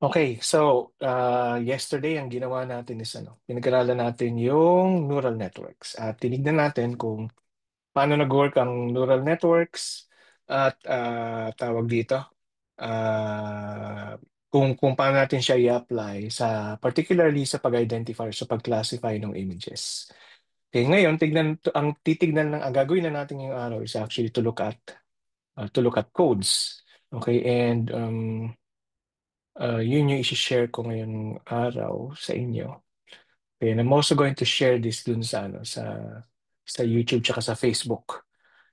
Okay, so yesterday ang ginawa natin is pinag-aralan natin yung neural networks at tinignan natin kung paano nag-work ang neural networks at tawag dito, ah, kung paano natin siya i-apply sa particularly sa pag-identify or sa pag-classify ng images. Okay, ngayon ang titignan ang gagawin na natin ngayong araw is actually to look at codes. Okay, and yun yung isi-share ko ngayong araw sa inyo. Okay, and I'm also going to share this dun sa YouTube tsaka sa Facebook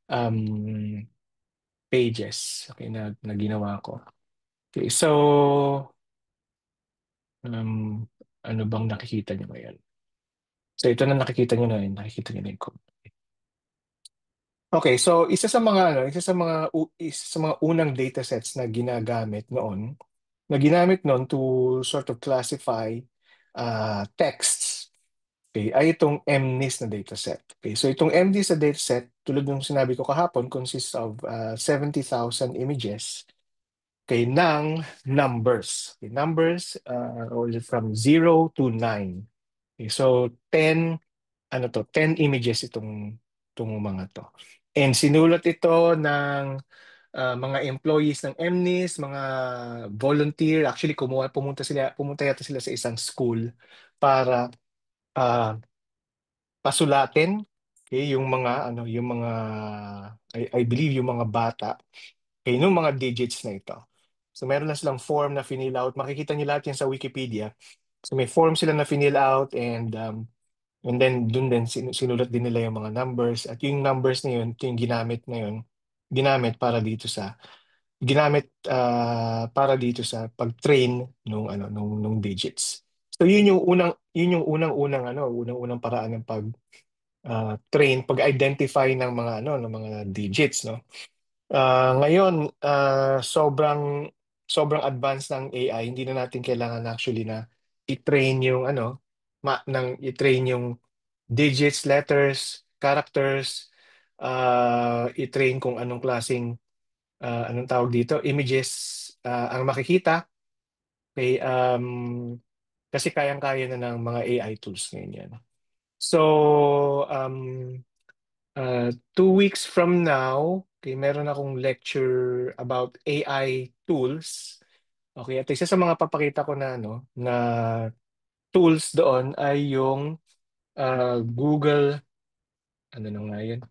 um, pages, okay, na ginawa ko. Okay, so um, ano bang nakikita niyo ngayon? So ito na nakikita niyo na yun, nakikita niyo na yung code. Okay, so isa sa mga unang datasets na ginamit noon to sort of classify texts. Okay, ay itong MNIST na dataset. Okay, so itong MNIST na dataset, tulad ng sinabi ko kahapon, consists of 70,000 images, okay, ng numbers. Okay, numbers all from 0 to 9. Okay, so 10 images itong mga to. And sinulat ito ng mga employees ng MNIST, mga volunteer. Actually, pumunta yata sila sa isang school para ah, pasulatin, okay, I believe yung mga bata, okay, yung mga digits na ito. So meron na silang form na fill out. Makikita niyo lahat yan sa Wikipedia. So may form sila na fill out, and then dun din sinulat din nila yung mga numbers, at yung numbers na yun, ito yung ginamit para dito sa pag-train nung digits. So yun yung unang-unang paraan ng pag-identify ng mga digits, no? Ngayon, sobrang advanced ng AI, hindi na natin kailangan actually na i-train yung digits, letters, characters, i-train kung anong tawag dito, images ang makikita. Okay, kasi kayang-kaya na ng mga AI tools ngayon yan. So, 2 weeks from now, okay, meron akong lecture about AI tools. Okay, at isa sa mga papakita ko na tools doon ay yung Google, ano na nga yun?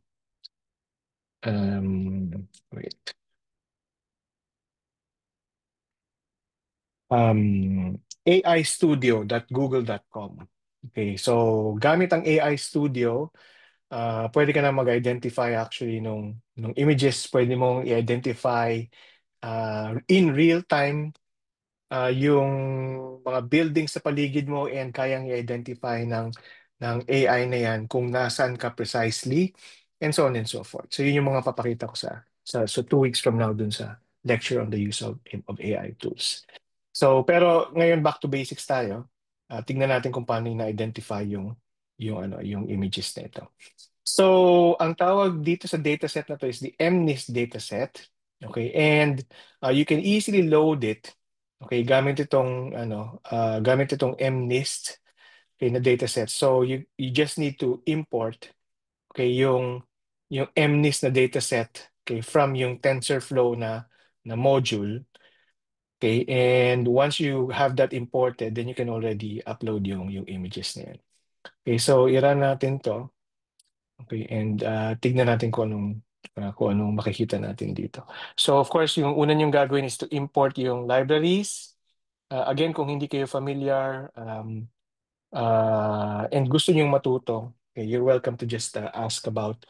Wait. aistudio.google.com. Okay, so gamit ang AI Studio, pwede ka na mag-identify actually nung images, pwede mong i-identify in real time yung mga buildings sa paligid mo, and kayang i-identify ng AI na yan kung nasaan ka precisely, and so on and so forth. So yun yung mga papakita ko so 2 weeks from now dun sa lecture on the use of AI tools. So pero ngayon, back to basics tayo. Tingnan natin kung paano na-identify yung images na ito. So, ang tawag dito sa dataset na to is the MNIST dataset. Okay, and you can easily load it. Okay, gamit itong MNIST, okay, na dataset. So, you just need to import, okay, yung MNIST na dataset, okay, from yung TensorFlow na module. Okay, and once you have that imported, then you can already upload yung images na yan. Okay, so i-run natin to. Okay, and tignan natin kung anong makikita natin dito. So of course, yung una niyong gagawin is to import yung libraries. Again, kung hindi kayo familiar and gusto niyong matuto, okay, you're welcome to just ask about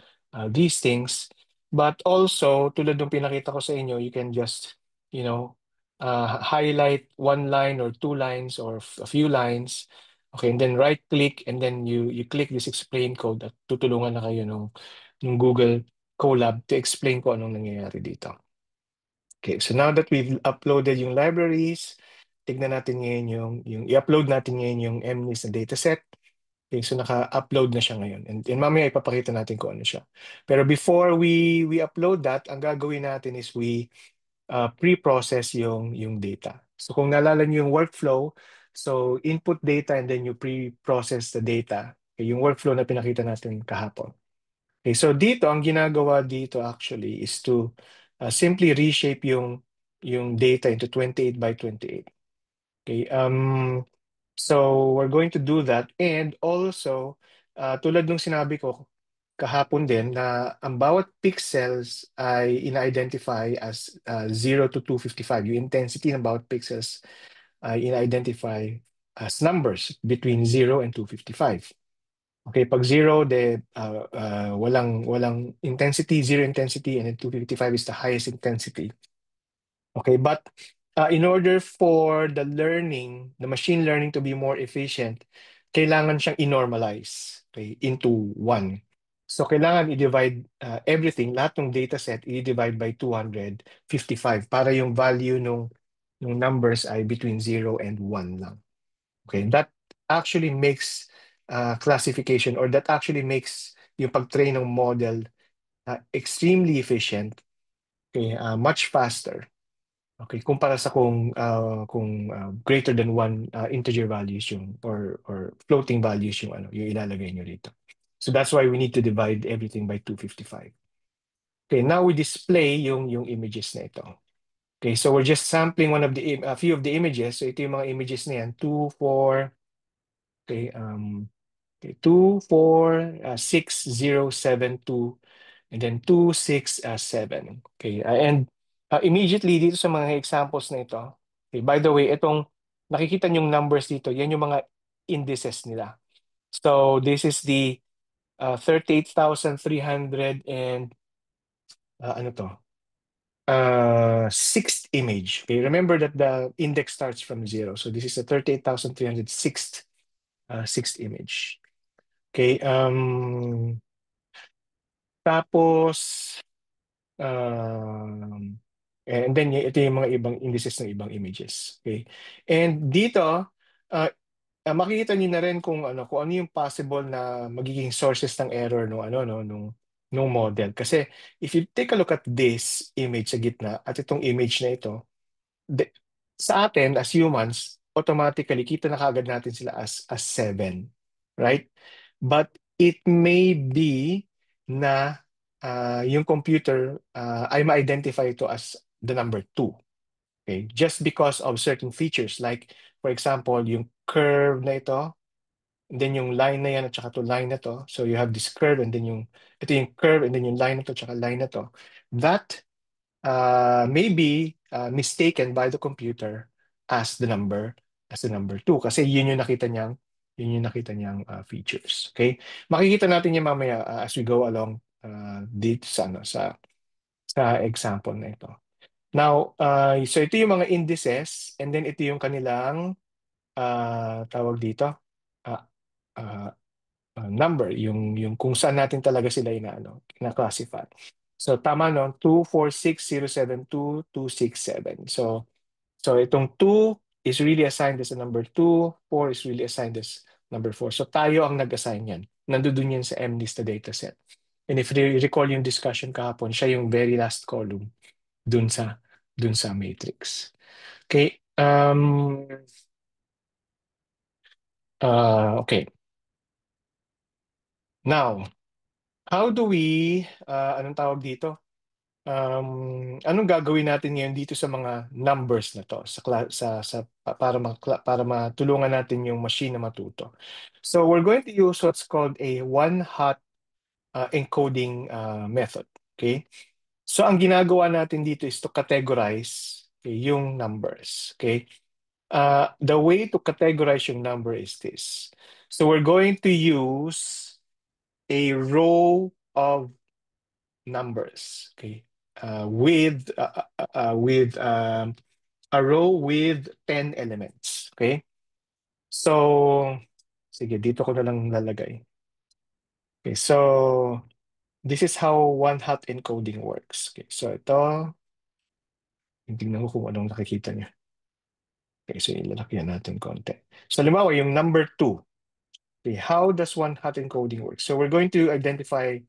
these things. But also, tulad ng pinakita ko sa inyo, you can just, highlight one line or two lines or a few lines. Okay, and then right click, and then you click this explain code at tutulungan na kayo ng Google Colab to explain ko anong nangyayari dito. Okay, so now that we've uploaded yung libraries, tignan natin ngayon yung i-upload natin ngayon yung MNIST na dataset. Okay, so naka-upload na siya ngayon. And mamaya ipapakita natin kung ano siya. Pero before we upload that, ang gagawin natin is pre-process yung data. So kung naalala niyo yung workflow, so input data and then you pre-process the data. Okay, yung workflow na pinakita natin kahapon. Okay, so dito, ang ginagawa dito actually is to simply reshape yung data into 28 by 28. Okay, so we're going to do that, and also tulad nung sinabi ko kahapon din na ang bawat pixels ay ina-identify as 0 to 255. Yung intensity ng bawat pixels ay ina-identify as numbers between 0 and 255. Okay, pag 0, walang intensity, 0 intensity, and then 255 is the highest intensity. Okay, but in order for the machine learning to be more efficient, kailangan siyang i-normalize, okay, into 1. So kailangan i-divide everything, lahat ng dataset, i-divide by 255 para yung value ng numbers ay between 0 and 1 lang. Okay, that actually makes classification, or that actually makes yung pag-train ng model extremely efficient, okay, much faster. Okay, kumpara sa kung greater than one integer values yung or floating values yung ilalagay nyo rito. So that's why we need to divide everything by 255. Okay, now we display yung images na ito. Okay, so we're just sampling a few of the images. So ito yung mga images na yan, 2, 4, okay, 2, 4, 6, 0, 7, 2, and then 2, 6, 7. Okay, and immediately dito sa mga examples na ito, okay, by the way, itong nakikita yung numbers dito, yan yung mga indices nila. So this is the 38,300 and ano to? Sixth image. Okay, remember that the index starts from 0. So this is a 38,306th sixth image. Okay, tapos and then ito yung mga ibang indices ng ibang images. Okay. And dito, makikita niyo na rin kung ano yung possible na magiging sources ng error nung model. Kasi if you take a look at this image sa gitna at itong image na ito, de- sa atin as humans, automatically kita na kagad natin sila as 7, right? But it may be na yung computer ay ma-identify ito as the number 2. Okay? Just because of certain features like for example, yung curve na ito, and then yung line na yan at saka to line na to. So you have this curve and then ito yung curve and then yung line na to at saka line na to. That may be mistaken by the computer as the number 2 kasi yun yung nakita niyang features. Okay? Makikita natin yan mamaya as we go along dito sa example na ito. Now, so ito yung mga indices and then ito yung kanilang tawag dito uh, uh, number, yung kung saan natin talaga sila na-classify. So tama no, 2, 4, 6, 0, 7, 2, 2, 6, 7. So itong 2 is really assigned as a number 2, 4 is really assigned as number 4. So tayo ang nag-assign yan. Nandun yan sa MNIST dataset. And if you recall yung discussion kahapon, siya yung very last column dun sa matrix. Okay. Okay. Now, how do we, anong tawag dito? Anong gagawin natin ngayon dito sa mga numbers na to para matulungan natin yung machine na matuto. So we're going to use what's called a one-hot encoding method. Okay? So ang ginagawa natin dito is to categorize yung numbers. Okay? The way to categorize yung number is this. So we're going to use a row of numbers. Okay? With a row with 10 elements. Okay? So, sige, dito ko na lang lalagay. Okay, so this is how one-hot encoding works. Okay, so ito, tingnan ko kung anong nakikita niya. Okay, so ilalaki natin konti. So, halimbawa, yung number 2. Okay, how does one-hot encoding work? So, we're going to identify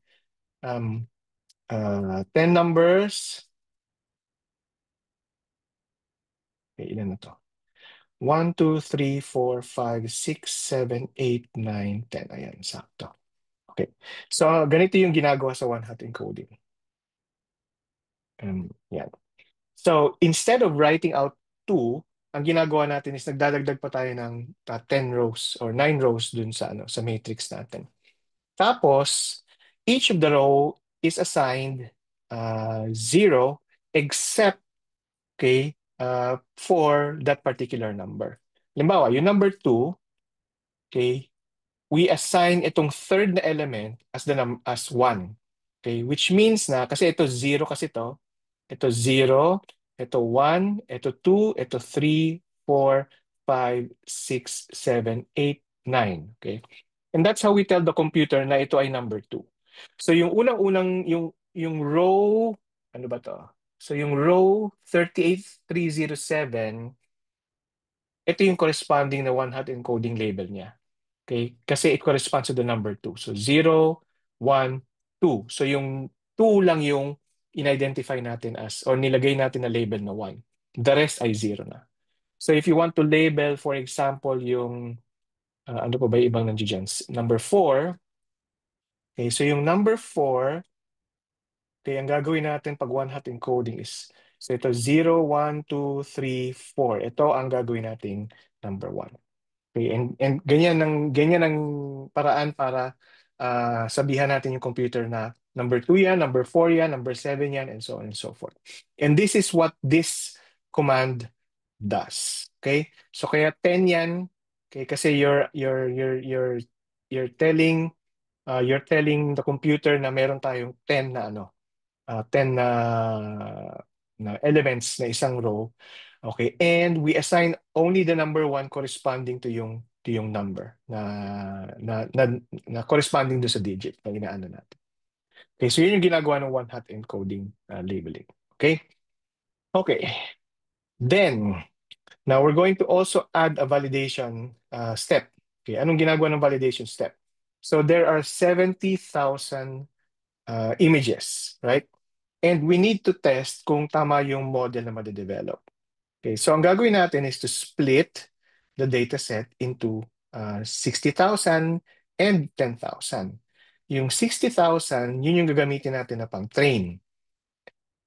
10 numbers. Okay, ilan na to? 1, 2, 3, 4, 5, 6, 7, 8, 9, 10. Ayan, sakto. Okay. So, ganito yung ginagawa sa one-hot encoding. Yan. So, instead of writing out 2, ang ginagawa natin is nagdadagdag pa tayo ng 10 rows or 9 rows dun sa sa matrix natin. Tapos, each of the row is assigned 0 except for that particular number. Halimbawa, yung number 2, okay, we assign itong third na element as 1. Okay, which means na kasi ito 0 kasi ito 0, ito 1, ito 2, ito 3, 4, 5, 6, 7, 8, 9. Okay? And that's how we tell the computer na ito ay number 2. So yung unang-unang yung row ano ba to? So yung row 38307, ito yung corresponding na one-hot encoding label niya. Okay? Kasi it corresponds to the number 2. So 0, 1, 2. So yung 2 lang yung in-identify natin as or nilagay natin na label na 1. The rest ay 0 na. So if you want to label, for example, yung ano pa ba yung ibang nandiyan dyan? Number 4. Okay, so yung number 4, okay, ang gagawin natin pag one-hot encoding is, so ito 0, 1, 2, 3, 4. Ito ang gagawin nating number 1. Okay, and ganyan ang paraan para sabihan natin yung computer na number 2 yan, number 4 yan, number 7 yan, and so on and so forth. And this is what this command does. Okay? So kaya 10 yan, okay, kasi you're telling the computer na meron tayong 10 na 10 na elements na isang row. Okay, and we assign only the number 1 corresponding to yung number na corresponding do sa digit na inaano natin. Okay, so yun yung ginagawa ng one-hot encoding labeling. Okay? Okay. Then, now we're going to also add a validation step. Okay, anong ginagawa ng validation step? So there are 70,000 images, right? And we need to test kung tama yung model na made-develop. Okay, so ang gagawin natin is to split the dataset into 60,000 and 10,000. Yung 60,000, yun yung gagamitin natin na pang-train.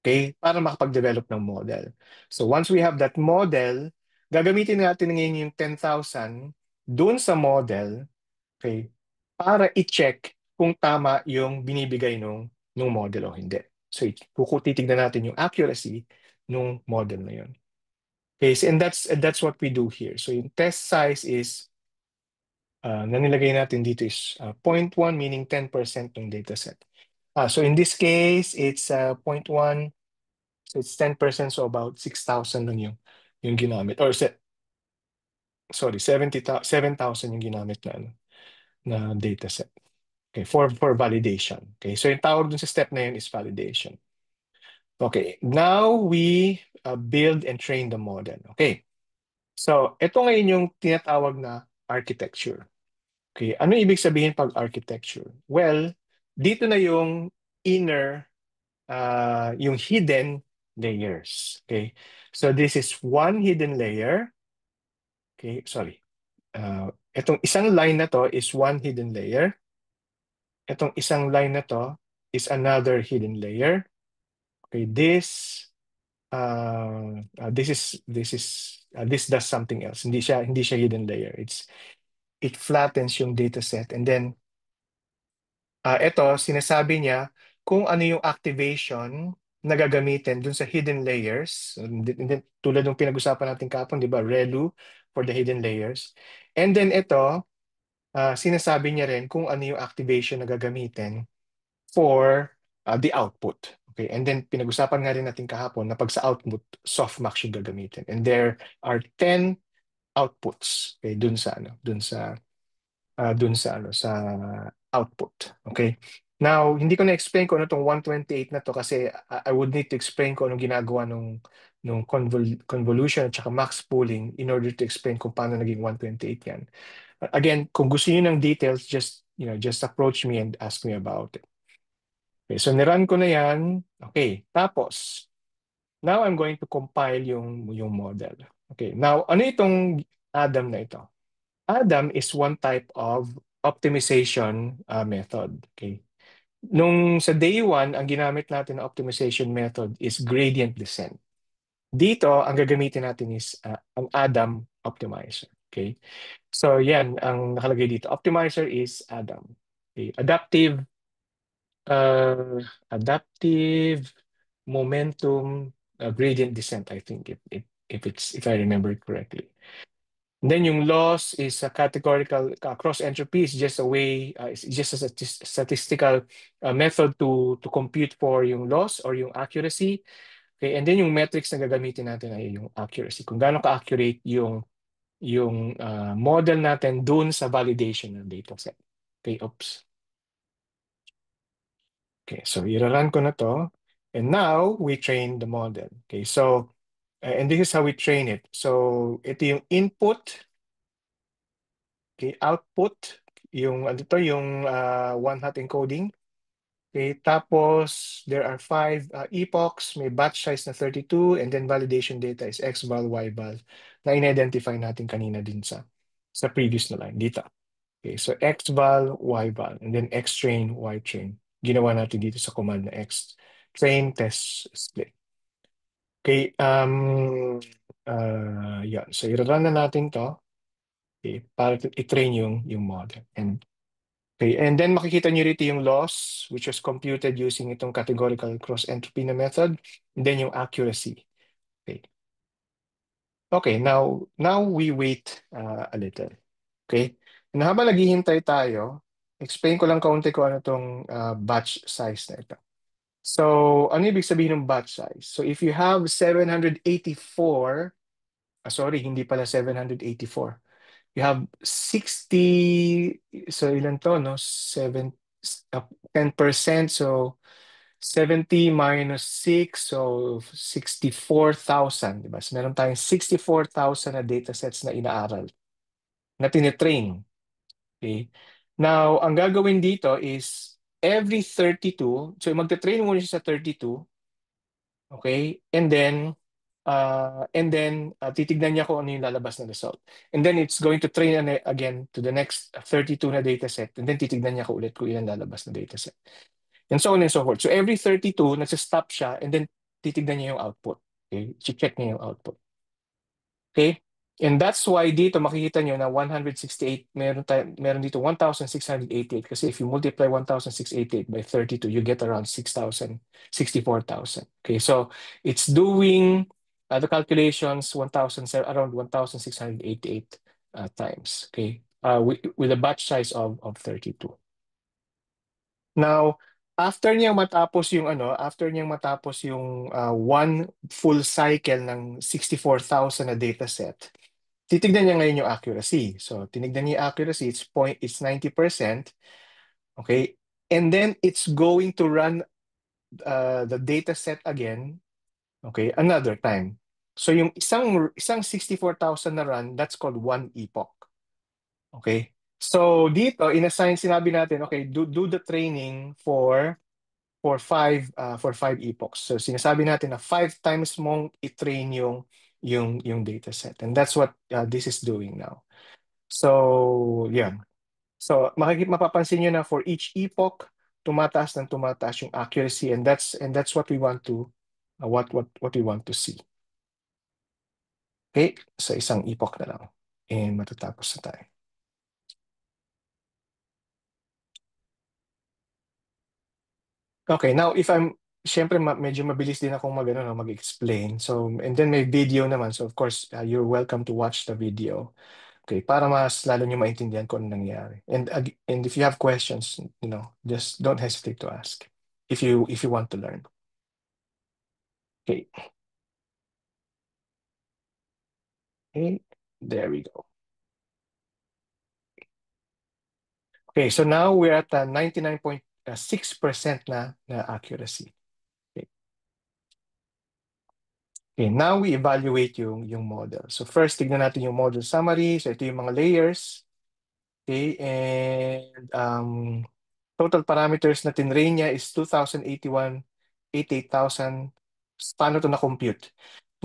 Okay, para makapag-develop ng model. So once we have that model, gagamitin natin ngayon yung 10,000 doon sa model, okay, para i-check kung tama yung binibigay nung model o hindi. So titignan natin yung accuracy nung model na yun. Okay, so, and that's what we do here. So yung test size is, na nilagay natin dito is 0.1, meaning 10% ng dataset. So in this case, it's 0.1, so it's 10%, so about 6,000 lang yung ginamit. Or sorry, 7,000 yung ginamit na dataset. Okay, for validation. Okay, so yung tawag dun sa step na yun is validation. Okay, now we build and train the model. Okay, so ito ngayon yung tinatawag na architecture. Okay, ano ibig sabihin pag architecture? Well, dito na yung inner, yung hidden layers. Okay, so this is one hidden layer. Okay, sorry. Itong isang line na to is one hidden layer. Itong isang line na to is another hidden layer. Okay, this does something else. Hindi siya hidden layer. It flattens yung data set, and then ito sinasabi niya kung ano yung activation na gagamitin dun sa hidden layers. Tulad ng pinag-usapan natin kapon, di ba? ReLU for the hidden layers. And then ito, sinasabi niya rin kung ano yung activation na gagamitin for the output. Okay, and then pinag-usapan nga rin natin kahapon na pag sa output, softmax yung gagamitin. And there are 10 outputs, okay, sa output. Okay? Now, hindi ko na-explain kung ano tong 128 na to kasi I would need to explain kung anong ginagawa nung convolution at saka max pooling in order to explain kung paano naging 128 yan. Again, kung gusto niyo ng details, just approach me and ask me about it. Okay, so nirun ko na yan. Okay, tapos, now I'm going to compile yung model. Okay, now ano itong Adam na ito? Adam is one type of optimization method. Okay. Nung sa day one, ang ginamit natin na optimization method is gradient descent. Dito, ang gagamitin natin is ang Adam optimizer. Okay. So yan, ang nakalagay dito. Optimizer is Adam. Okay. Uh, adaptive momentum gradient descent, I think, if I remember it correctly. And then yung loss is a categorical cross entropy is just a way, it's just a statistical method to compute for yung loss or yung accuracy. Okay, and then yung metrics na gagamitin natin ay yung accuracy. Kung gaano ka-accurate yung model natin dun sa validation ng dataset. Okay, oops. Okay, so i-run ko na to. And now we train the model. Okay, so and this is how we train it. So ito yung input. Okay, output, yung ano to, yung one-hot encoding. Okay, tapos there are 5 epochs, may batch size na 32, and then validation data is xval, yval, na in-identify natin kanina din sa previous na line dito. Okay, so xval, yval, and then xtrain, ytrain. Ginawa natin dito sa command na xtrain test split. Okay, yan. So, i-run na natin to. Okay, para i-train yung model. Okay, and then makikita nyo rito yung loss, which was computed using itong categorical cross-entropy na method, and then yung accuracy. Okay, okay, now we wait a little. Okay, na habang naghihintay tayo, explain ko lang kaunti ko ano itong batch size na ito. So, ano ibig sabihin ng batch size? So, if you have 784, sorry, hindi pala 784. You have 60, so ilan to, no? 10%, so 70 minus 6, so 64,000, di ba? So meron tayong 64,000 na datasets na inaaral, na tinitrain. Okay? Now, ang gagawin dito is every 32, so magte-train muna siya sa 32, okay? And then titignan niya kung ano yung lalabas na result. And then it's going to train again to the next 32 na dataset. And then titignan niya ko ulit kung ilan lalabas na dataset. And so on and so forth. So every 32, nagsa-stop siya and then titignan niya yung output. Okay? Check niya yung output. Okay? And that's why dito makikita nyo na 168, meron dito 1,688 kasi if you multiply 1,688 by 32, you get around 6,000, 64,000. Okay, so it's doing the calculations around 1,688 times. Okay, with a batch size of 32. Now, after niyang matapos yung one full cycle ng 64,000 na dataset, titignan niya ngayon yung accuracy. So, tinignan niya yung accuracy, it's 90%. Okay? And then it's going to run the data set again, okay, another time. So, yung isang 64,000 na run, that's called one epoch. Okay? So, dito, sinabi natin, okay, do the training for five epochs. So, sinasabi natin na 5 times mong i-train yung data set. And that's what this is doing now. So, yeah. So, mapapansin nyo na for each epoch, tumataas ng tumataas yung accuracy, and that's what we want to what we want to see. Okay? So, isang epoch na lang. And matatapos na tayo. Okay, now syempre medyo mabilis din akong mag-explain. So, and then may video naman. So, of course, you're welcome to watch the video. Okay, para mas lalo nyo maintindihan kung ano nangyari. And if you have questions, just don't hesitate to ask if you want to learn. Okay. Okay, there we go. Okay, so now we're at 99.6% na accuracy. Okay. Okay, now we evaluate yung model. So first, tignan natin yung model summary. So ito yung mga layers. Okay, and total parameters na tinrain niya is 2,081, 88,000. Paano ito na-compute?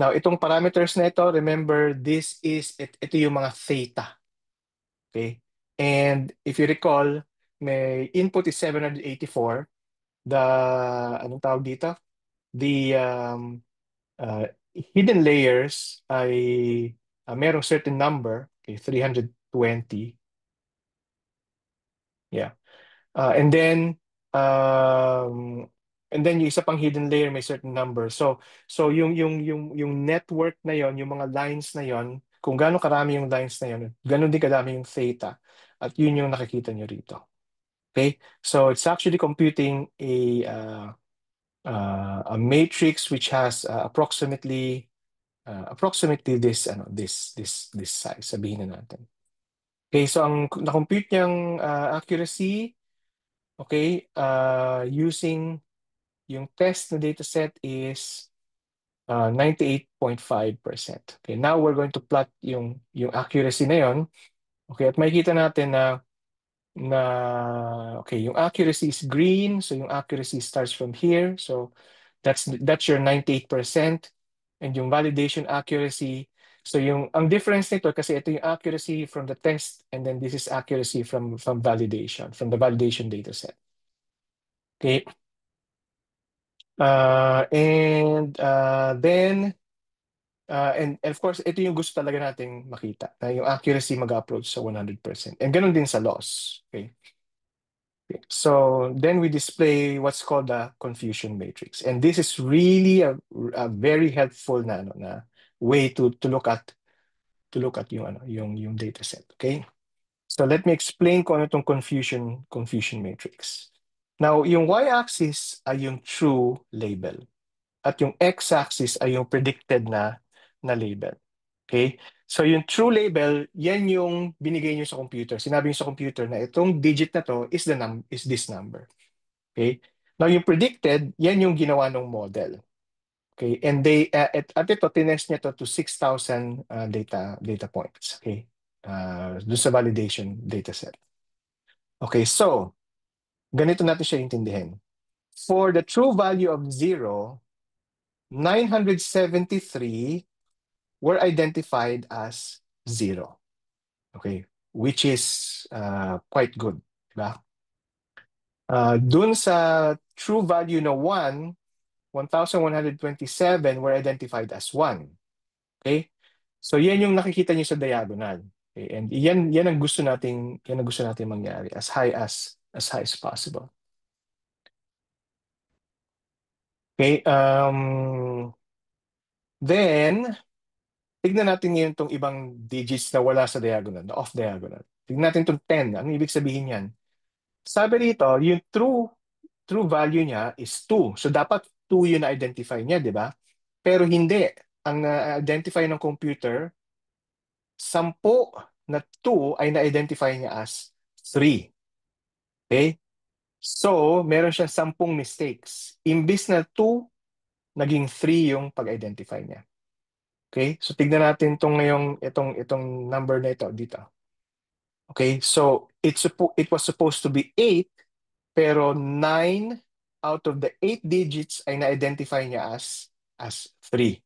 Now, itong parameters na ito, remember, ito yung mga theta. Okay? And if you recall, may input is 784. The, anong tawag dito? The uh, hidden layers ay merong certain number, okay, 320. Yeah. And then yung isa pang hidden layer may certain number. So yung network na yon, yung mga lines na yon, kung gaano karami yung lines na yon, ganoon din kadami yung theta. At yun yung nakikita nyo rito. Okay? So it's actually computing a matrix which has approximately this size, sabihin na natin. Okay, so ang na-compute niyang accuracy, okay, using yung test na dataset is 98.5%. Okay, now we're going to plot yung accuracy na yon. Okay, at makikita natin na okay, yung accuracy is green, so yung accuracy starts from here. So that's your 98%. And yung validation accuracy, so ang difference nito kasi ito yung accuracy from the test and then this is accuracy from validation, from the validation data set. Okay. And of course, ito yung gusto talaga nating makita, na yung accuracy mag-approach sa 100%. And ganun din sa loss. Okay. So then we display what's called the confusion matrix. And this is really a very helpful na way to look at yung data set. Okay? So let me explain kung ano itong confusion matrix. Now, yung y-axis ay yung true label. At yung x-axis ay yung predicted na label. Okay? So yung true label, yan yung binigay nyo sa computer. Sinabi nyo sa computer na itong digit na to is this number. Okay? Now yung predicted, yan yung ginawa ng model. Okay? And at ito, tinest niya to 6,000 data points. Okay? Doon sa validation data set. Okay, so ganito natin siya intindihin. For the true value of 0, 973 were identified as 0. Okay, which is quite good, diba? Dun sa true value na 1, 1,127 were identified as 1. Okay? So yan yung nakikita niyo sa diagonal. Okay? And yan ang gusto nating mangyari as high as possible. Okay, then tignan natin ngayon tong ibang digits na wala sa diagonal, na off diagonal. Tignan natin tong 10. Ano ibig sabihin yan? Sabi rito, yung true value niya is 2. So dapat 2 yung na-identify niya, di ba? Pero hindi. Ang na-identify ng computer, 10 na 2 ay na-identify niya as 3. Okay? So, meron siyang 10 mistakes. Imbis na 2, naging 3 yung pag-identify niya. Okay? So, tignan natin itong number na ito dito. Okay? So, it was supposed to be 8, pero 9 out of the 8 digits ay na-identify niya as 3.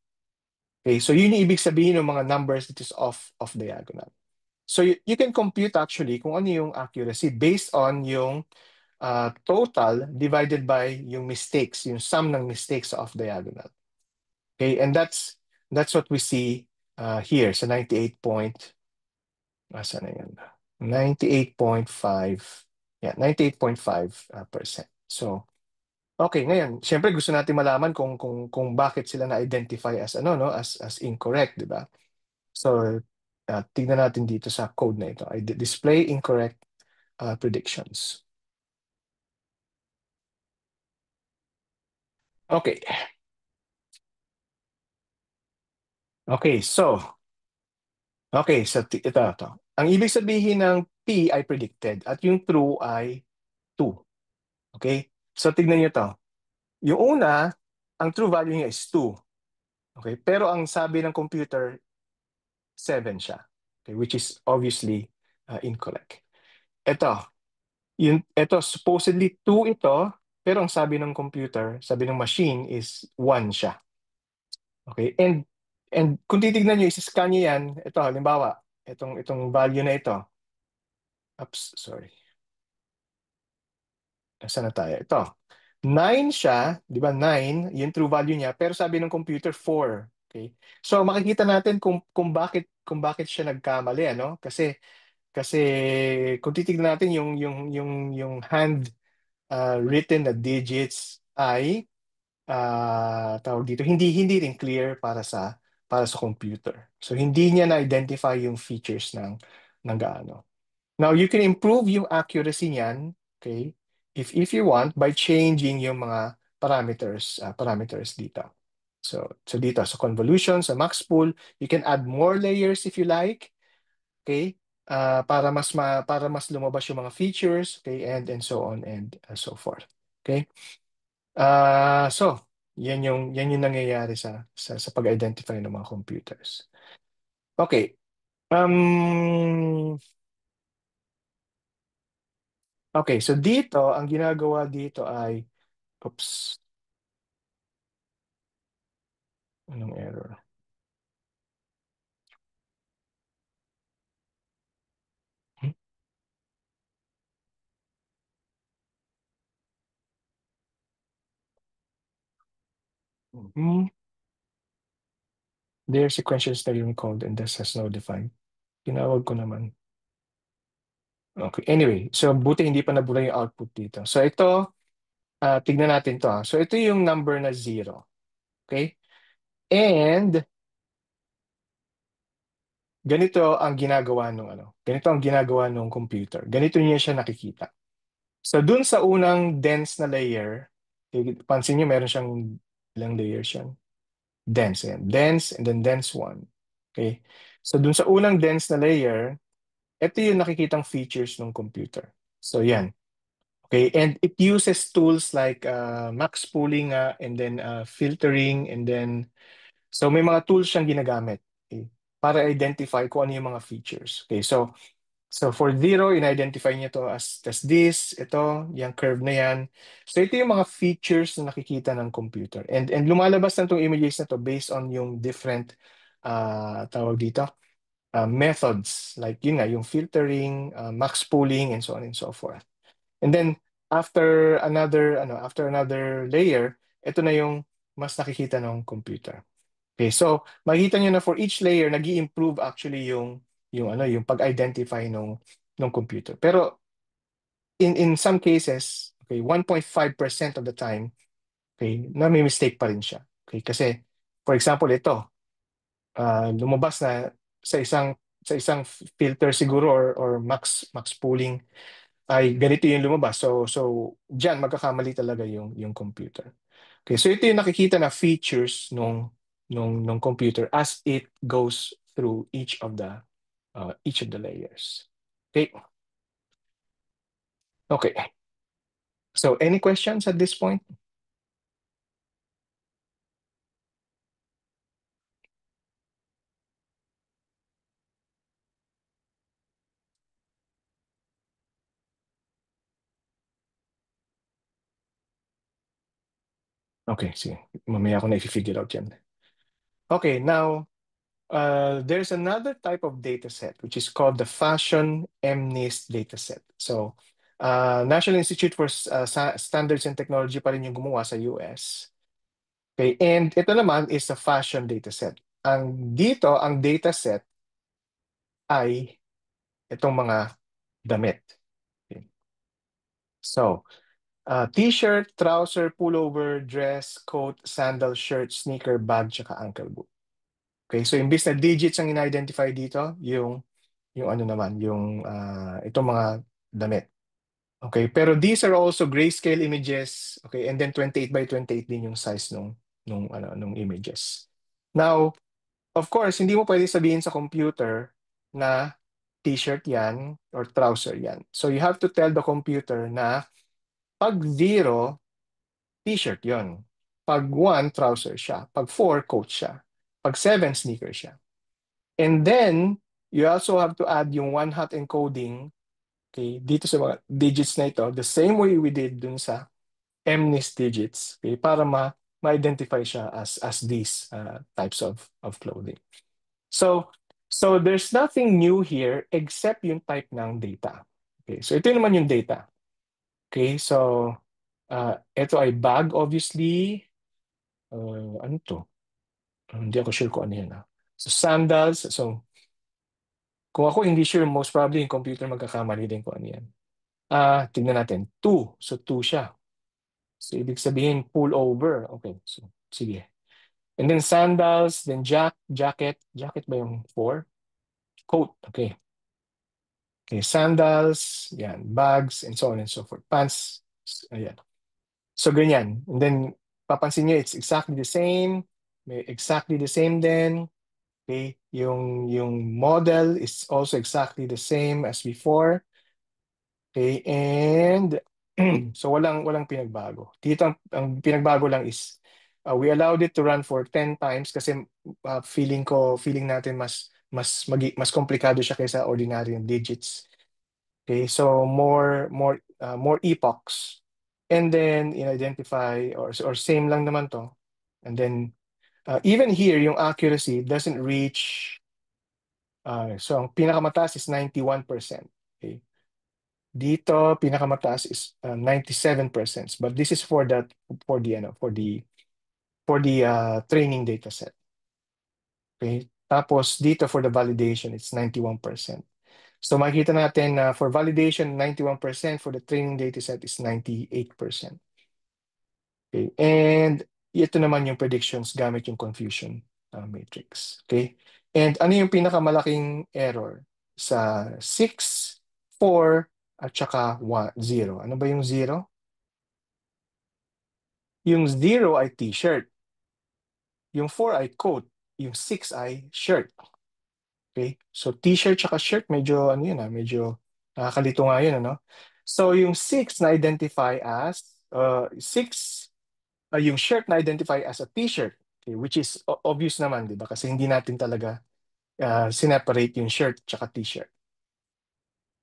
Okay? So, yun yung ibig sabihin ng mga numbers that is off diagonal. So, you can compute actually kung ano yung accuracy based on yung total divided by yung mistakes, yung sum ng mistakes sa off diagonal. Okay, and that's what we see here sa 98 point, asa na yan? 98.5, yeah, 98.5%. So, okay, ngayon, syempre gusto natin malaman kung bakit sila na-identify as as incorrect, di ba? So, tignan natin dito sa code na ito. I display incorrect predictions. Okay. Okay, so ito. Ang ibig sabihin ng P ay predicted at yung true ay 2. Okay? So tignan niyo to. Yung una, ang true value niya is 2. Okay? Pero ang sabi ng computer, 7 siya. Okay? Which is obviously incorrect. Ito supposedly 2 ito, pero ang sabi ng computer, sabi ng machine is 1 siya. Okay? And And kung titignan nyo, isi-scan nyo yan, ito, halimbawa, itong value na ito. Oops, sorry. Nasaan na tayo? Ito. 9 siya, di ba? 9, yung true value niya, pero sabi ng computer 4. Okay? So makikita natin kung bakit siya nagkamali, ano? Kasi kung titignan natin yung hand written na digits ay tawag dito, hindi rin clear para sa computer. So hindi niya na-identify yung features ng gaano. Now you can improve yung accuracy niyan, okay? If you want by changing yung mga parameters dito. So dito sa convolution, sa max pool, you can add more layers if you like, okay? Para mas lumabas yung mga features, okay, and so on and so forth. Okay? So yan yung nangyayari sa pag-identify ng mga computers. Okay. Um okay, so dito ang ginagawa dito ay oops, anong error? Hmm? Hmm, their sequential stereo code and this has no defined. Tinawag ko naman. Okay, anyway, so buti hindi pa nabura yung output dito. So ito, tignan natin to. So ito yung number na 0. Okay? And ganito ang ginagawa ng computer. Ganito niya siya nakikita. So dun sa unang dense na layer, pansin niyo meron siyang ilang layers yan. Dense, yan. Dense and then dense one. Okay? So dun sa unang dense na layer, ito yung nakikitang features ng computer. So yan. Okay, and it uses tools like max pooling and then filtering and then so may mga tools siyang ginagamit, okay, para identify kung ano yung mga features. Okay, so for zero, in-identify niya to as this, ito, yung curve na yan. So ito yung mga features na nakikita ng computer. And lumalabas na itong images na to based on yung different tawag dito, methods like yun nga, yung filtering, max pooling, and so on and so forth. And then after another layer, ito na yung mas nakikita ng computer. Okay, so makikita niyo na for each layer nag-i-improve actually yung pag-identify ng computer. Pero in some cases, okay, 1.5% of the time, okay, na may mistake pa rin siya. Okay, kasi for example ito, lumabas na sa isang filter siguro or max pooling ay ganito yung lumabas. So diyan magkakamali talaga yung computer. Okay, so ito yung nakikita na features nung computer as it goes through each of the layers. Okay. Okay. So any questions at this point? Okay, sige. Mamaya ko na i-figure out yan. Okay, now there's another type of data set which is called the Fashion MNIST data set. So National Institute for Standards and Technology pa rin yung gumawa sa US. Okay, and ito naman is a fashion data set. Ang data set ay itong mga damit. Okay. So, t-shirt, trouser, pullover, dress, coat, sandal, shirt, sneaker, bag, tsaka ankle boot. Okay, so imbis na digits ang in-identify dito, yung ano naman, itong mga damit. Okay, pero these are also grayscale images, okay, and then 28 by 28 din yung size nung images. Now, of course, hindi mo pwede sabihin sa computer na t-shirt yan or trouser yan. So you have to tell the computer na pag 0, t-shirt yon. Pag 1, trouser siya. Pag 4, coat siya. Pag 7, sneaker siya. And then, you also have to add yung one-hot encoding, okay, dito sa mga digits na ito, the same way we did dun sa MNIST digits, okay, para ma-identify siya as these types of clothing. So, so there's nothing new here except yung type ng data. Okay, so ito naman yung data. Okay, so ito ay bag obviously. Ano to? Hindi ako sure kung ano yan. So sandals. So kung ako hindi sure, most probably yung computer magkakamali din kung ano yan. Tignan natin. Two. So two siya. So ibig sabihin pull over. Okay, so sige. And then sandals, then jacket. Jacket ba yung four? Coat. Okay. Okay, sandals, yan, bags, and so on and so forth. Pants, ayan. So, ganyan. And then, papansin nyo, it's exactly the same. May exactly the same din. Okay, yung model is also exactly the same as before. Okay, and so walang pinagbago. Dito ang pinagbago lang is we allowed it to run for 10 times kasi feeling natin mas komplikado siya kaysa ordinary digits. Okay, so more epochs. And then in-identify or same lang naman to. And then even here yung accuracy doesn't reach so ang pinakamataas is 91%. Okay. Dito pinakamataas is 97%. But this is for the training data set. Okay? Tapos dito for the validation it's 91%. So makikita natin na for validation, 91%, for the training dataset is 98%. Okay. And ito naman yung predictions gamit yung confusion matrix. Okay. And ano yung pinakamalaking error? Sa 6, 4, at saka 0. Ano ba yung 0? Yung 0 ay t-shirt. Yung 4 ay coat. Yung 6 ay shirt. Okay? So t-shirt tsaka shirt, medyo ano yun medyo nakakalito nga yun, ano? So yung 6 na identify as 6 yung shirt na identify as a t-shirt, okay, which is obvious naman, di ba? Kasi hindi natin talaga sineparate yung shirt tsaka t-shirt.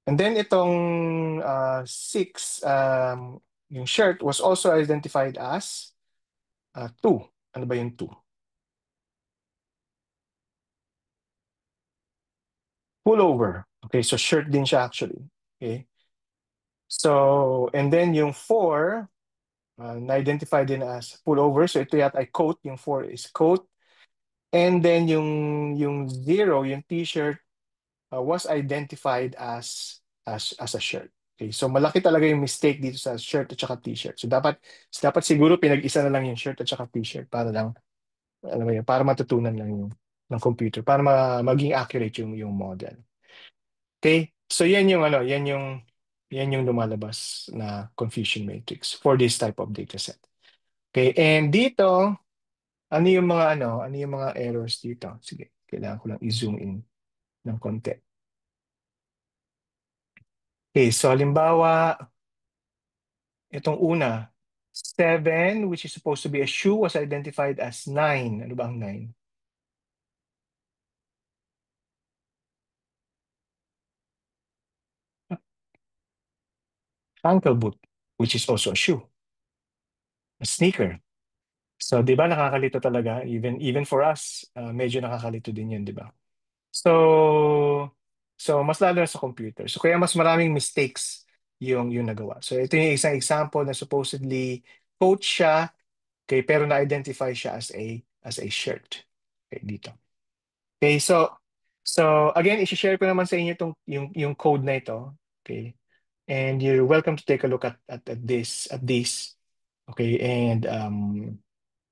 And then itong 6, yung shirt was also identified as 2. Ano ba yung 2? Pullover. Okay, so shirt din siya actually. Okay. So, and then yung 4, na-identify din as pullover. So ito yata ay coat. Yung 4 is coat. And then yung 0, yung t-shirt, was identified as a shirt. Okay, so malaki talaga yung mistake dito sa shirt at saka t-shirt. So dapat siguro pinag-isa na lang yung shirt at saka t-shirt para lang alam mo yun, para matutunan lang yung ng computer para maging accurate yung model. Okay? So yan yung lumalabas na confusion matrix for this type of dataset. Okay, and dito ano yung mga errors dito? Sige, kailangan ko lang i-zoom in ng konti. Okay, so halimbawa, itong una, 7, which is supposed to be a shoe, was identified as 9. Ano ba ang 9? Ankle boot, which is also a shoe, a sneaker. So, di ba nakakalito talaga? Even for us, medyo nakakalito din yun, di ba? So mas lalo na sa computer. So, kaya mas maraming mistakes yung nagawa. So, ito yung isang example na supposedly coach siya, okay, pero na-identify siya as a shirt. Okay, dito. Okay, so again, i-share ko naman sa inyo yung code na ito. Okay. And you're welcome to take a look at this. Okay, and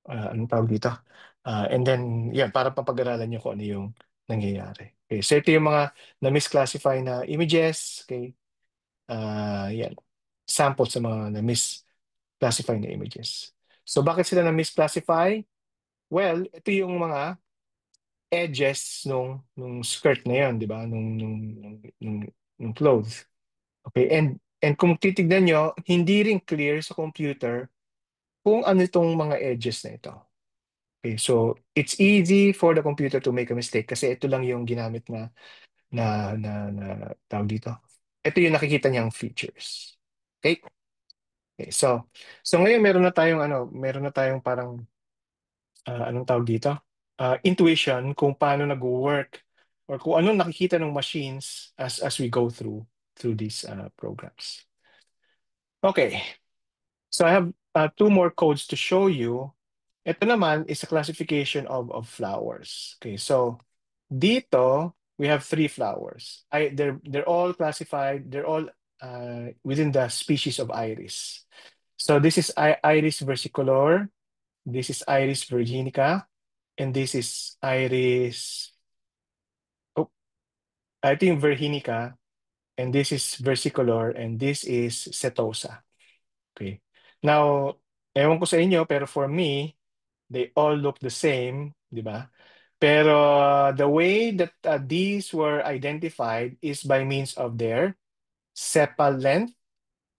anong tawag dito? And then, yan, para papag-aralan nyo kung ano yung nangyayari. Okay, so ito yung mga na-misclassify na images. Okay, yan. Sample sa mga na-misclassify na images. So, bakit sila na-misclassify? Well, ito yung mga edges nung skirt na yon, di ba? Nung clothes. Okay, and kung titignan nyo, hindi rin clear sa computer kung ano itong mga edges na ito. Okay, so it's easy for the computer to make a mistake kasi ito lang yung ginamit na tawag dito. Ito yung nakikita niyang features. Okay? Okay, so ngayon meron na tayong parang anong tawag dito? Intuition kung paano nag-work or kung anong nakikita ng machines as we go through these programs. Okay, so I have two more codes to show you. Ito naman is a classification of flowers. Okay, so dito we have three flowers. They're all classified. They're all within the species of iris. So this is Iris versicolor. This is Iris virginica, and this is Iris. Oh, I think virginica, and this is versicolor, and this is setosa. Okay. Now, ewan ko sa inyo, pero for me, they all look the same, di ba? Pero the way that these were identified is by means of their sepal length,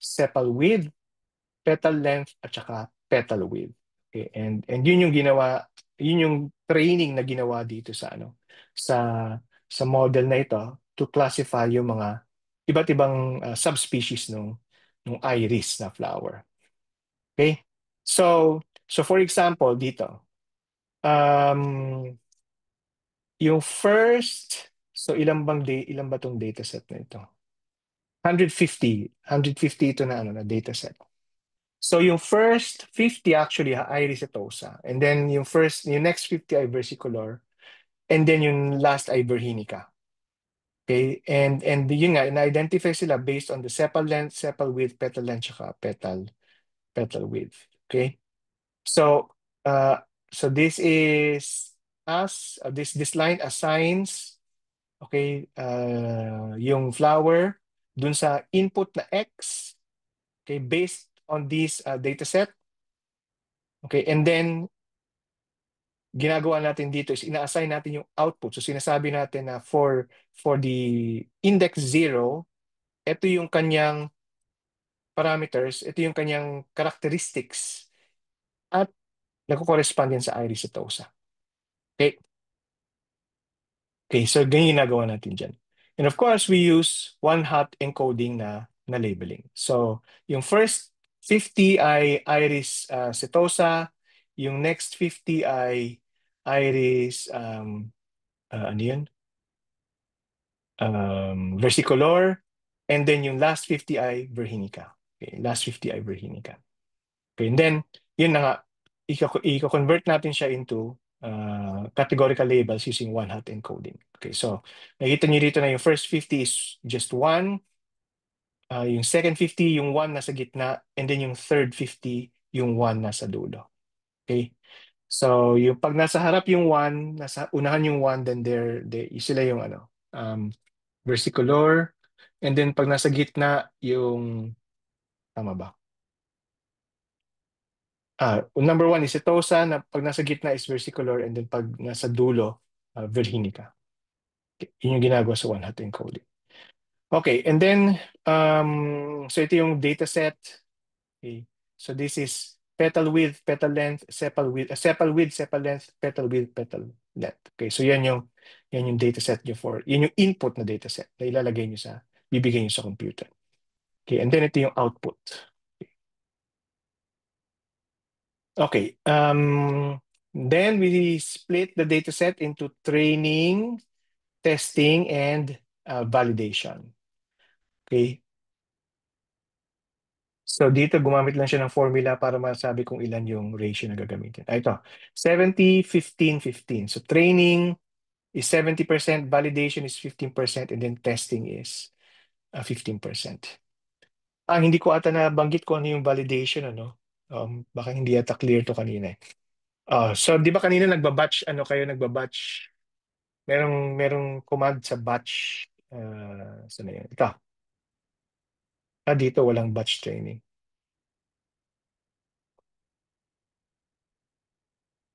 sepal width, petal length, at saka petal width. Okay, and yun yung ginawa, yun yung training na ginawa dito sa sa model na ito to classify yung mga iba't ibang subspecies ng iris na flower. Okay? So for example, dito, um, yung first, so ilan ba tong dataset na ito? 150 ito na ano na dataset. So yung first 50 actually iris setosa, and then yung next 50 ay versicolor, and then yung last ay virginica. Okay? And yun nga, na-identify sila based on the sepal length, sepal width, petal length, saka petal width. Okay? So so this is this line assigns yung flower dun sa input na X, okay, based on this data set. Okay, and then ginagawa natin dito is ina-assign natin yung output. So sinasabi natin na for the index 0, ito yung kanyang parameters, ito yung kanyang characteristics at nagko-correspond yan sa iris setosa. Okay? Okay, so ganyan ginagawa natin dyan. And of course, we use one-hot encoding na labeling. So yung first 50 ay iris setosa, yung next 50 ay iris ano yun? Versicolor, and then yung last 50 ay virginica. Okay, last 50 ay virginica. Okay, and then yun na nga, i-convert natin siya into categorical labels using one-hot encoding. Okay, so nakita niyo dito na yung first 50 is just 1, yung second 50 yung 1 nasa gitna, and then yung third 50 yung 1 nasa dulo. Okay? So yung pag nasa harap yung 1, nasa unahan yung 1, then sila yung versicolor, and then pag nasa gitna yung tama ba? Number 1 is setosa, na pag nasa gitna is versicolor, and then pag nasa dulo, virginica. Okay, yun yung ginagawa sa one-hot encoding. Okay, and then, so ito yung data set. Okay, so this is petal width, petal length, sepal width, sepal length, petal width, petal length. Okay, so yan yung data set nyo yun yung input na data set na ilalagay nyo bibigay nyo sa computer. Okay, and then ito yung output. Okay. Then we split the data set into training, testing, and validation. Okay. So dito gumamit lang siya ng formula para masabi kung ilan yung ratio na gagamitin. Ito, 70, 15, 15. So training is 70%, validation is 15%, and then testing is 15%. Hindi ko ata nabanggit ko ano yung validation, ano? Baka hindi ata clear to kanina. So di ba kanina nagbabatch, merong command sa batch, saan na yun? Ito. Dito walang batch training.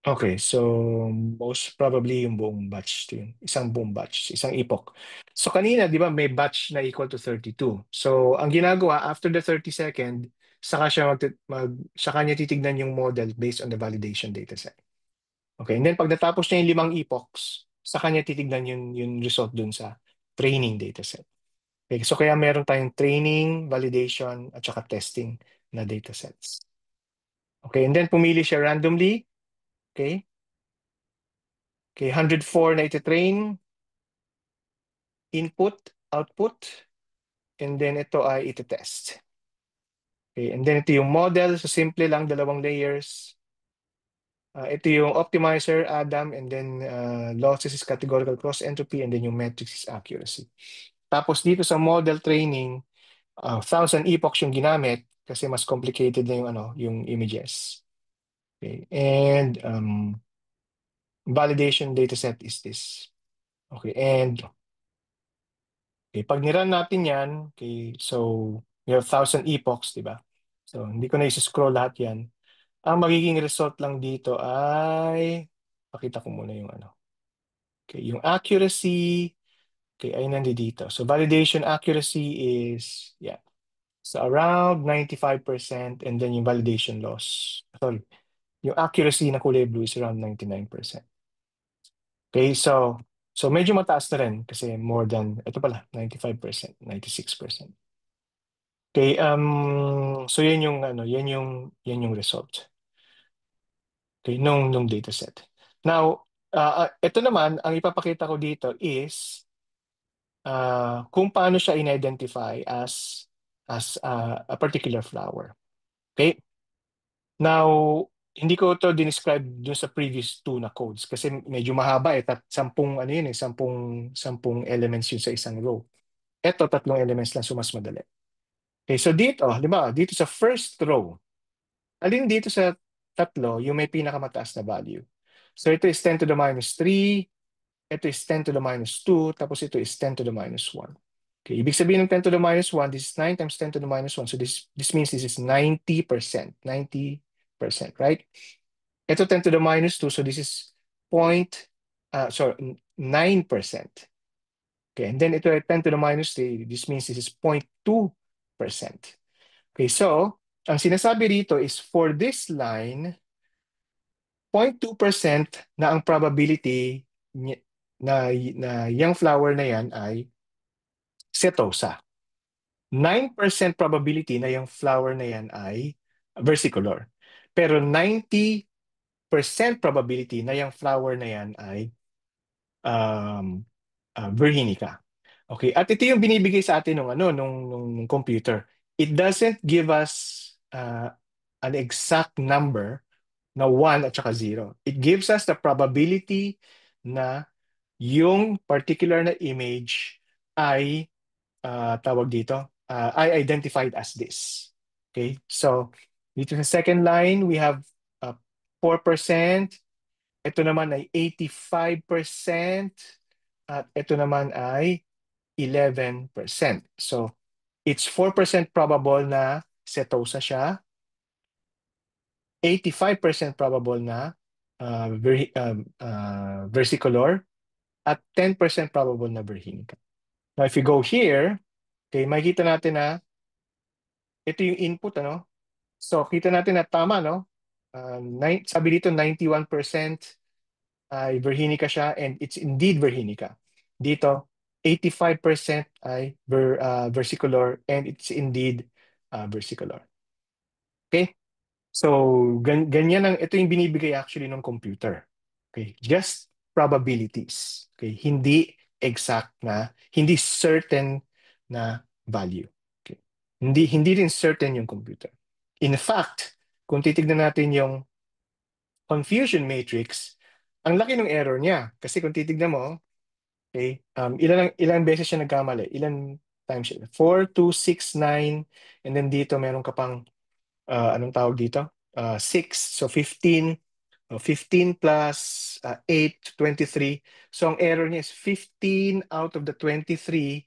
Okay, so most probably yung buong batch to yun. Isang buong batch, isang epoch. So kanina, di ba, may batch na equal to 32. So ang ginagawa, after the 30-second, saka niya titignan yung model based on the validation dataset. Okay, and then pag natapos niya yung 5 epochs, saka niya titignan yung result dun sa training dataset. Okay, so kaya meron tayong training, validation, at saka testing na datasets. Okay, and then pumili siya randomly. Okay, Okay, 104 na iti-train, input, output, and then ito ay iti-test. Okay, and then ito yung model. So simple lang, dalawang layers. Ito yung optimizer, Adam, and then losses is categorical cross entropy, and then yung metrics is accuracy. Tapos dito sa model training, 1,000 epochs yung ginamit kasi mas complicated na yung yung images. Okay, and validation dataset is this. Okay, and okay, pag niran natin yan, okay, so we have 1,000 epochs, di ba? So hindi ko na isi-scroll lahat yan. Ang magiging result lang dito ay, pakita ko muna yung Okay, yung accuracy, okay, ay nandito. So validation accuracy is, yeah. So around 95% and then yung validation loss. Sorry, yung accuracy na kulay blue is around 99%. Okay, so medyo mataas na rin kasi more than, ito pala, 95%, 96%. Okay, so yan yung yan yung result. Okay, nung dataset. Now, ito naman, ang ipapakita ko dito is kung paano siya in-identify as a particular flower. Okay? Now, hindi ko to dinescribe dun sa previous two na codes kasi medyo mahaba eh. Sampung ano yun eh, sampung elements yun sa isang row. Ito, tatlong elements lang, so mas madali. Okay, so dito, di ba, dito sa first row, alin dito sa tatlo, yung may pinakamataas na value. So ito is 10 to the minus 3, ito is 10 to the minus 2, tapos ito is 10 to the minus 1. Okay, ibig sabihin ng 10 to the minus 1, this is 9 times 10 to the minus 1. So this means this is 90%. 90%, right? Ito 10 to the minus 2, so this is 9%. Okay, and then ito ay 10 to the minus 3, this means this is 0.2%. Okay, so ang sinasabi rito is for this line, 0.2% na ang probability na yung flower na yan ay setosa. 9% probability na yung flower na yan ay versicolor. Pero 90% probability na yung flower na yan ay virginica. Okay, at ito yung binibigay sa atin nung computer. It doesn't give us an exact number na 1 at saka 0. It gives us the probability na yung particular na image ay tawag dito, ay identified as this. Okay, so dito sa second line, we have 4%. Ito naman ay 85%. At ito naman ay 11%. So, it's 4% probable na setosa siya, 85% probable na versicolor, at 10% probable na virginica. Now, if you go here, okay, makikita natin na ito yung input, So, kita natin na tama, no? Sabi dito, 91% ay virginica siya and it's indeed virginica. Dito, 85% ay versicolor and it's indeed versicolor. Okay? So, ganyan ito yung binibigay actually ng computer. Okay? Just probabilities. Okay? Hindi exact na, hindi certain na value. Okay? Hindi rin certain yung computer. In fact, kung titignan natin yung confusion matrix, ang laki ng error niya. Kasi kung titignan mo, okay, ilan beses siya nagkamali? Ilan times siya? 4, 2, 6, 9, and then dito meron ka pang, anong tawag dito? 6, so 15. 15 plus 8, 23. So ang error niya is 15 out of the 23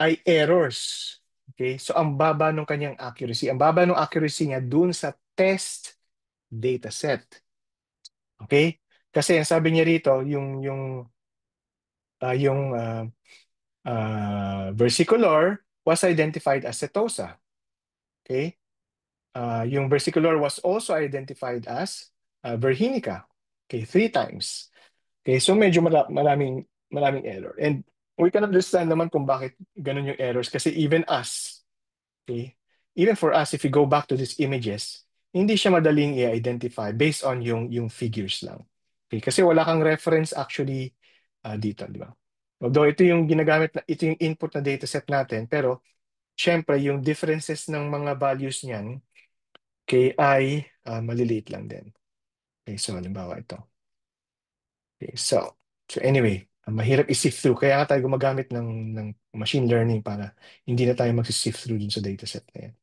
ay errors. Okay? So ang baba ng kanyang accuracy. Ang baba ng accuracy niya dun sa test dataset. Okay? Kasi ang sabi niya rito, versicolor was identified as setosa. Okay? Yung versicolor was also identified as virginica. Okay, 3 times. Okay, so medyo maraming error. And we can understand naman kung bakit ganun yung errors kasi even us, okay, even for us, if we go back to these images, hindi siya madaling i-identify based on yung figures lang. Okay, kasi wala kang reference actually dito, di ba? Although ito yung ginagamit na ito yung input na dataset natin, pero syempre yung differences ng mga values niyan okay, ay maliliit lang din. Okay, so halimbawa ito. Okay, so anyway, mahirap i-sift through. Kaya nga tayo gumagamit ng machine learning para hindi na tayo mag-sift through dun sa dataset na yan.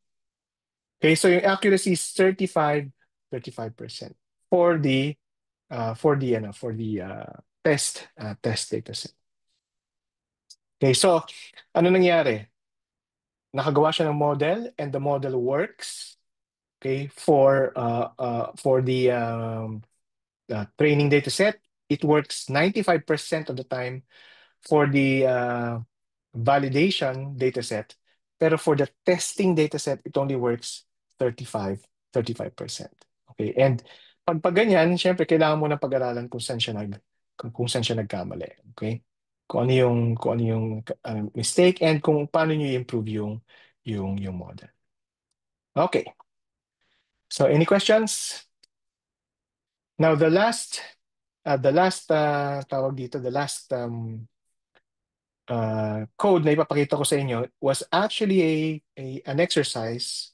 Okay, so yung accuracy is 35% for the test dataset. Okay, so ano nangyari? Nakagawa siya ng model and the model works okay for the training data set. It works 95% of the time for the validation data set. Pero for the testing data set, it only works 35%. Okay? And pag ganyan, syempre kailangan mo na pag-aralan kung saan siya nagkamali. Okay? Kung ano yung mistake and kung paano niyo i-improve yung model. Okay. So any questions? Now the last code na ipapakita ko sa inyo was actually an exercise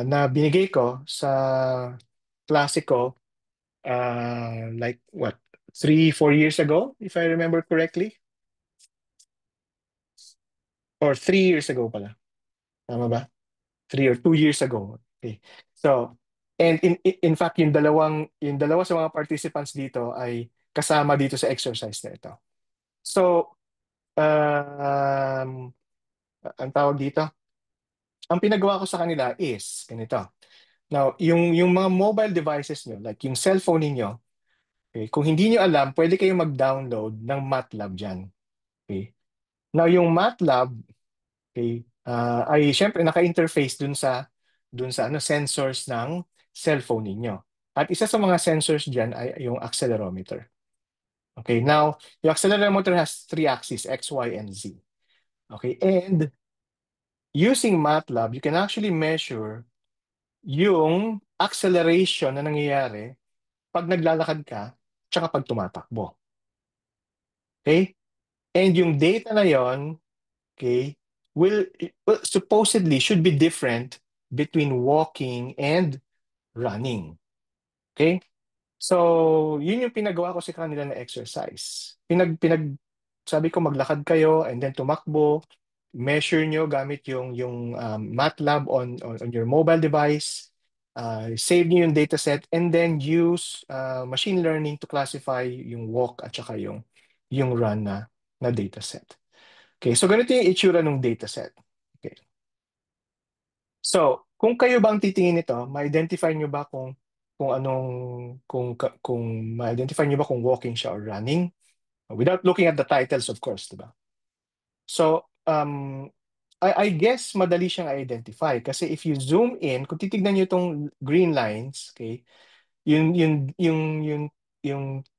na binigay ko sa klase ko like what 3-4 years ago if I remember correctly, or 3 years ago pala, tama ba? 3 or 2 years ago. Okay. So, and in fact, yung dalawa sa mga participants dito ay kasama dito sa exercise na ito. So, ang tawag dito, ang pinagawa ko sa kanila is ganito. Now, yung mga mobile devices nyo, like yung cellphone ninyo, okay, kung hindi nyo alam, pwede kayong mag-download ng MATLAB dyan. Okay. Now, yung MATLAB, okay, ay syempre naka-interface dun sa sensors ng cellphone ninyo. At isa sa mga sensors dyan ay yung accelerometer. Okay, now, yung accelerometer has three axes, X, Y, and Z. Okay, and using MATLAB, you can actually measure yung acceleration na nangyayari pag naglalakad ka tsaka pag tumatakbo. Okay? And yung data na yon, okay, will supposedly should be different between walking and running. Okay? So, yun yung pinagawa ko sa kanila na exercise. Sabi ko maglakad kayo and then tumakbo, measure nyo gamit yung MATLAB on your mobile device, save nyo yung dataset, and then use machine learning to classify yung walk at saka yung run na dataset. Okay, so ganito yung itsura ng dataset. Okay. So, kung kayo bang titingin nito, ma-identify nyo ba kung anong kung ma-identify nyo ba kung walking siya or running? Without looking at the titles, of course, diba? So, I guess madali siyang identify kasi if you zoom in, kung titignan niyo itong green lines, okay, yung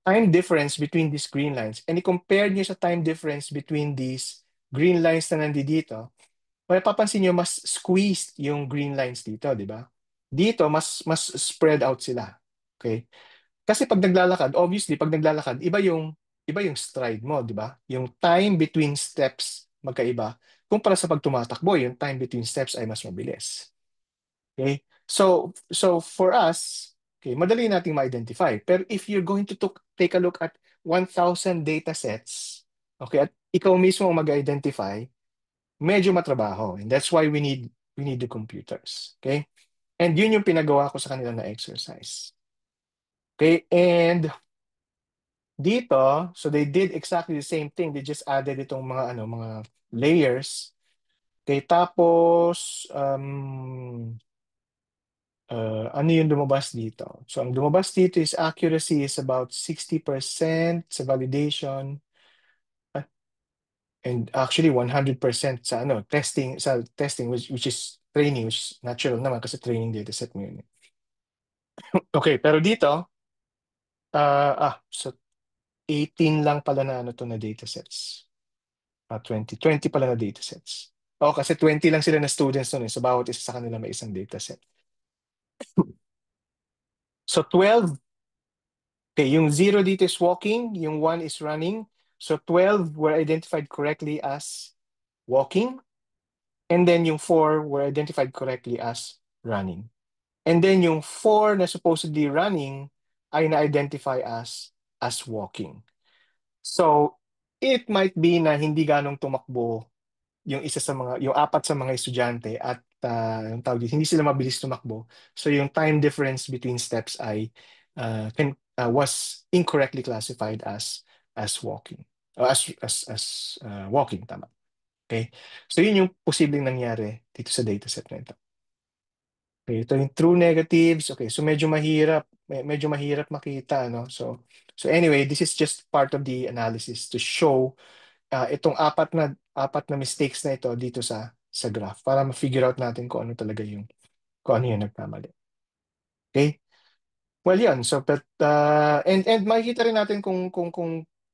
time difference between these green lines, and i-compare niyo sa time difference between these green lines na nandito, mapapansin niyo mas squeezed yung green lines dito, di ba? Dito, mas spread out sila. Okay? Kasi pag naglalakad, obviously, pag naglalakad, iba yung stride mo, di ba? Yung time between steps magkaiba. Kumpara sa pag tumatakbo, yung time between steps ay mas mabilis. Okay? So for us, okay, madali nating ma-identify. Pero if you're going to take a look at 1,000 data sets, okay, at ikaw mismo ang mag-identify, medyo matrabaho. And that's why we need the computers. Okay? And yun yung pinagawa ko sa kanila na exercise. Okay? And dito, so they did exactly the same thing. They just added itong mga layers. Okay, tapos ano yung lumabas dito? So ang lumabas dito is accuracy is about 60% sa validation uh, and actually 100% sa testing which is training, which is natural naman kasi training data set mo yun. Okay, pero dito so 18 lang pala na to na datasets. 20 pala na datasets. Oo, kasi 20 lang sila na students nun eh. So bawat isa sa kanila may isang dataset. So 12, Okay, yung 0 dito is walking, yung 1 is running. So 12 were identified correctly as walking. And then yung 4 were identified correctly as running. And then yung 4 na supposedly running ay na-identify as walking. So it might be na hindi ganong tumakbo yung isa sa mga, yung apat sa mga estudyante at yung tawag dito, hindi sila mabilis tumakbo. So yung time difference between steps ay was incorrectly classified as walking. As walking, tama. Okay? So yun yung posibleng nangyari dito sa dataset na ito. Okay, ito yung true negatives. Okay, so medyo mahirap makita, no? So anyway, this is just part of the analysis to show itong apat na mistakes na ito dito sa graph para ma-figure out natin kung ano talaga kung ano yung nagkamali. Okay? Well, yun. So and makikita rin natin kung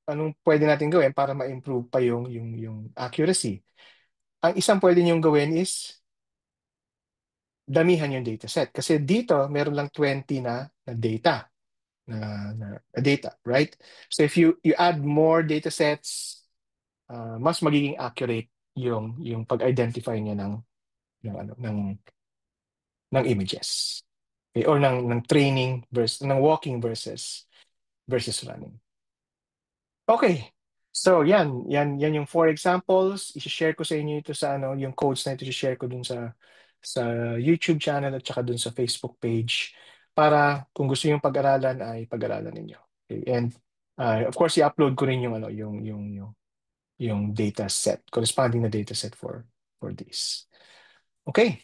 anong pwede natin gawin para ma-improve pa yung accuracy. Ang isang pwede niyong gawin is damihan yung dataset kasi dito meron lang 20 na data data, right? So if you add more datasets, mas magiging accurate yung pag-identify niya ng images. Okay? Or ng training versus ng walking versus running. Okay. So yan yung four examples. I-share ko sa inyo ito sa yung codes na ito i-share ko dun sa YouTube channel at saka dun sa Facebook page para kung gusto yung pag-aralan ay pag-aralan ninyo. Okay? And of course i-upload ko rin yung data set, corresponding na data set for this. Okay.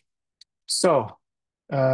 So